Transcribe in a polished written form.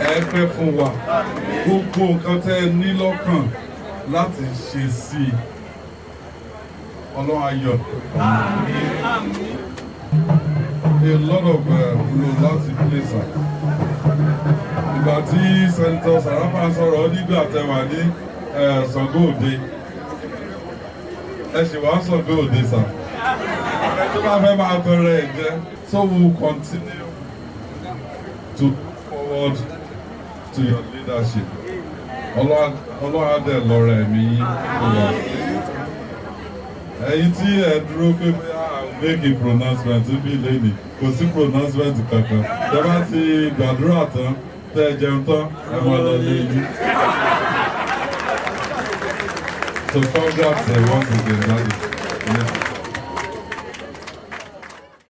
ẹ pẹ́ fún wa gbogbo nǹkan tẹ́ ẹ ní lọ́kàn láti ṣe sí i Ọlọ́run ayọ̀ a lot of láti place am ìgbà tí Senator Sarafa sọ̀rọ̀ nígbà tẹwà ní Ṣàngó Òde ẹ ṣì wá Ṣàngó Òde sà ẹ tó bá fẹ́ máa tọrọ ẹ̀ jẹ́ so we will continue to forward to your leadership. Ọlọ́run adé lọ́rọ̀ ẹ̀mí wà. Ẹ̀yin tí ẹ dúró pé make a pronouncement bí lẹ́nìí kò sí pronouncement kankan. Tẹ bá ti gbàdúrà tán tẹ jẹun tán ẹ máa lọ lé yín. So congrats once again, Daddy.